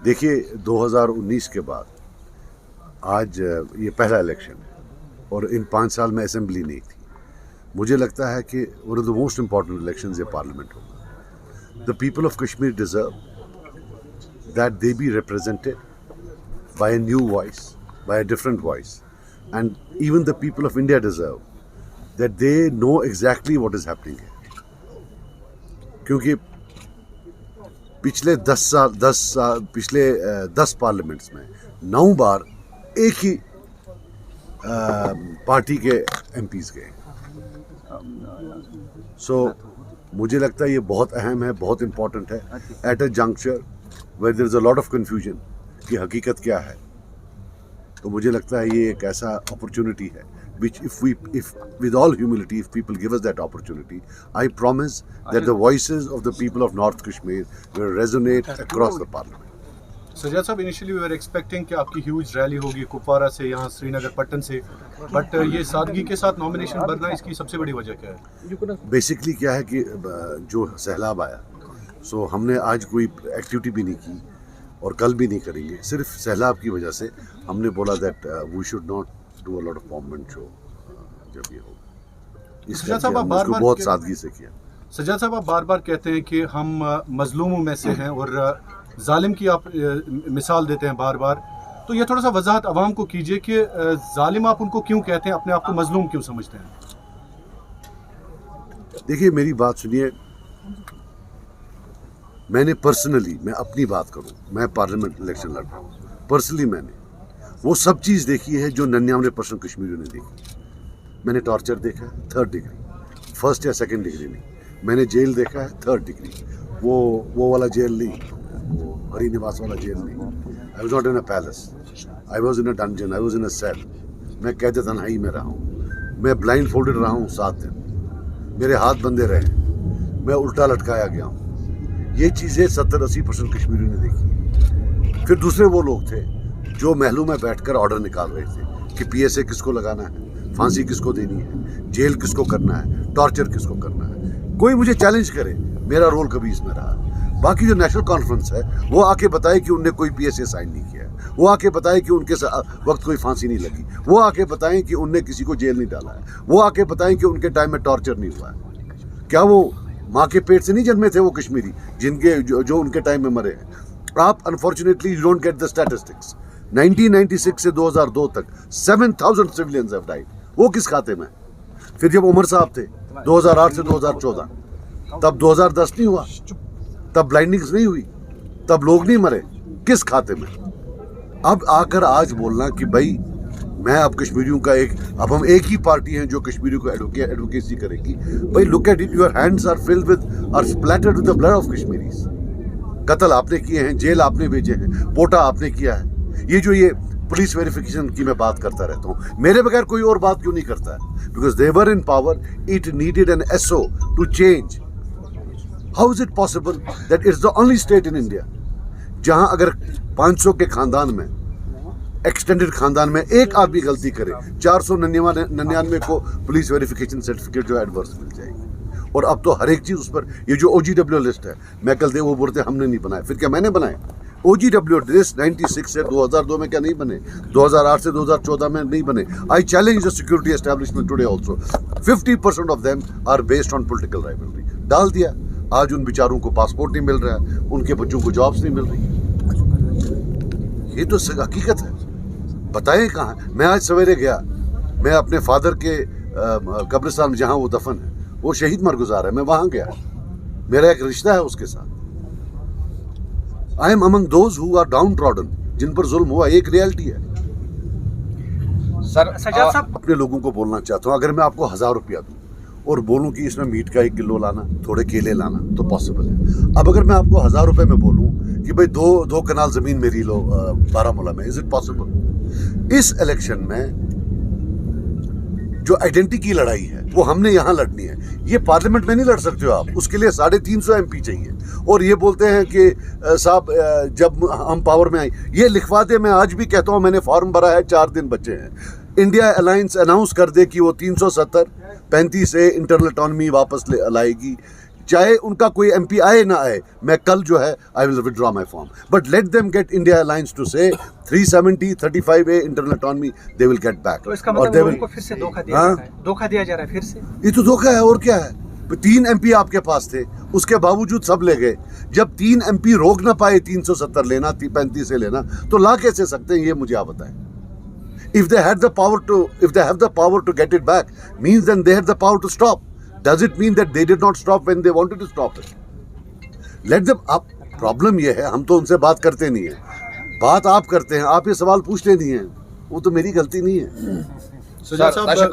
देखिए 2019 के बाद आज ये पहला इलेक्शन है और इन 5 साल में असेंबली नहीं थी. मुझे लगता है कि one of the most important elections ये पार्लियामेंट होगा. The people of Kashmir deserve that they be represented by a new voice, by a different voice, and even the people of India deserve that they know exactly what is happening है. क्योंकि पिछले 10 parliaments में 9 बार एक ही party के MPs गए. सो मुझे लगता है ये बहुत अहम है, बहुत इम्पोर्टेंट है. At a juncture where there is a lot of confusion कि हकीकत क्या है, तो मुझे लगता है ये एक ऐसा अपॉर्चुनिटी है which if with all humility, if people give us that opportunity, I promise that the voices of the people of North Kashmir will resonate across the parliament. Sajjad साहब, इनिशियली वी वर एक्सपेक्टिंग कि आपकी huge rally होगी कुपवारा से, यहाँ श्रीनगर पट्टन से, but ये सादगी के साथ नॉमिनेशन भरना, इसकी सबसे बड़ी वजह क्या है? बेसिकली क्या है कि जो सैलाब आया, सो हमने आज कोई एक्टिविटी भी नहीं की और कल भी नहीं करेंगे. सिर्फ सैलाब की वजह से हमने बोला that we should not do a lot of pomp show जब ये होगा. इसलिए हमने इसको बहुत सादगी से किया. सजाद साहब, आप बार बार कहते हैं कि हम मजलूमों में से हैं और जालिम की आप मिसाल देते हैं बार बार, तो ये थोड़ा सा वजाहत अवाम को कीजिए कि जालिम आप उनको क्यों कहते हैं, अपने आप को मजलूम क्यों समझते हैं? देखिए मेरी बात सुनिए, मैंने पर्सनली, मैं अपनी बात करूं, मैं पार्लियामेंट इलेक्शन लड़ रहा हूं. पर्सनली मैंने वो सब चीज़ देखी है जो 99% कश्मीरियों ने देखी. मैंने टॉर्चर देखा है 3rd डिग्री, 1st या 2nd डिग्री नहीं. मैंने जेल देखा है 3rd डिग्री, वो वाला जेल नहीं, वो हरी निवास वाला जेल नहीं. I was not in a palace, I was in a dungeon, I was in a cell. मैं कैद तन्हाई में रहा हूँ. मैं ब्लाइंड फोल्डेड रहा हूँ 7 दिन. मेरे हाथ बंधे रहे, मैं उल्टा लटकाया गया हूँ. ये चीज़ें 70-80% कश्मीरियों ने देखी. फिर दूसरे वो लोग थे जो महलों में बैठकर ऑर्डर निकाल रहे थे कि पीएसए किसको लगाना है, फांसी किसको देनी है, जेल किसको करना है, टॉर्चर किसको करना है. कोई मुझे चैलेंज करे, मेरा रोल कभी इसमें रहा. बाकी जो नेशनल कॉन्फ्रेंस है वो आके बताए कि उनने कोई पीएसए साइन नहीं किया है, वो आके बताए कि उनके वक्त कोई फांसी नहीं लगी, वो आके बताएं कि उनने किसी को जेल नहीं डाला है, वो आके बताएं कि उनके टाइम में टॉर्चर नहीं हुआ है. क्या वो माँ के पेट से नहीं जन्मे थे वो कश्मीरी जिनके जो उनके टाइम में मरे हैं? आप unfortunately you don't get the statistics. 1996 से 2002 तक 7,000 सिविलियंस हैव डाइड. वो किस खाते में? फिर जब उमर साहब थे 2008 से 2014, तब 2010 नहीं हुआ, तब ब्लाइंडिंग्स नहीं हुई, तब लोग नहीं मरे, किस खाते में? अब आकर आज बोलना कि भाई मैं अब कश्मीरियों का अब हम एक ही पार्टी हैं जो कश्मीरियों को एडवोकेसी करेगी. भाई look at it, your hands are filled with or splattered with the blood of Kashmiris. कत्ल आपने किए हैं, जेल आपने भेजे हैं, पोटा आपने किया है. ये पुलिस वेरिफिकेशन की मैं बात करता रहता हूँ, मेरे बगैर कोई और बात क्यों नहीं करता है? Because they were in power, it needed an SO to change. How is it possible that it's the only state in India जहां अगर 500 के खानदान में, एक्सटेंडेड खानदान में एक आदमी गलती करे, 499 को पुलिस वेरिफिकेशन सर्टिफिकेट जो एडवर्स मिल जाएगी. और अब तो हर एक चीज़ उस पर, ये जो OGW लिस्ट है, मैं कल दे वो बोलते हमने नहीं बनाया, फिर क्या मैंने बनाए? OGW लिस्ट 96 से 2002 में क्या नहीं बने? 2008 से 2014 में नहीं बने. I challenge the security establishment today also. 50% of them are based on political rivalry. डाल दिया. आज उन बेचारों को पासपोर्ट नहीं मिल रहा है, उनके बच्चों को जॉब्स नहीं मिल रही. ये तो हकीकत है. बताएं कहाँ? मैं आज सवेरे गया, मैं अपने फादर के कब्रिस्तान में जहाँ वो दफन है, वो शहीद मरगुजार है, मैं वहाँ गया. मेरा एक रिश्ता है उसके साथ. I am among those who are downtrodden, जिन पर जुल्म हुआ. एक रियलिटी है. सर सजाद साहब, अपने लोगों को बोलना चाहता हूँ, अगर मैं आपको 1000 रुपया दूँ और बोलूँ कि इसमें मीट का 1 किलो लाना, थोड़े केले लाना, तो पॉसिबल है. अब अगर मैं आपको 1000 रुपये में बोलूँ कि भाई दो कनाल ज़मीन मेरी लो बारामूला में, इज इट पॉसिबल? इस इलेक्शन में जो आइडेंटिटी की लड़ाई है वो हमने यहाँ लड़नी है. ये पार्लियामेंट में नहीं लड़ सकते हो आप, उसके लिए 350 MP चाहिए. और ये बोलते हैं कि साहब जब हम पावर में आए, ये लिखवा दे. मैं आज भी कहता हूँ, मैंने फॉर्म भरा है, 4 दिन बचे हैं. इंडिया अलायंस अनाउंस कर दे कि वो 370-35 से इंटरनल ऑटोनॉमी वापस लाएगी. چاہے ان کا کوئی ایم پی آئے نہ آئے, میں کل جو ہے I will withdraw my form, but let them get India alliance to سے 370 35A internal autonomy they will get back. تو اس کا مطلب ان کو پھر سے دھوکہ دیا جا رہا ہے, دھوکہ دیا جا رہا ہے پھر سے. یہ تو دھوکہ ہے اور کیا ہے. 3 MP آپ کے پاس تھے, اس کے باوجود سب لے گئے. جب 3 MP روک نہ پائے 370 لینا 35 سے لینا, تو لا کیسے سکتے ہیں, یہ مجھے آپ بتائیں. If they have the power to get it back, means then they had the power to stop. Does it mean that they did not stop when they wanted to stop it? Let them up. Problem یہ ہے, ہم تو ان سے بات کرتے نہیں ہیں, بات آپ کرتے ہیں, آپ یہ سوال پوچھتے نہیں ہیں, وہ تو میری غلطی نہیں ہے. سجاد صاحب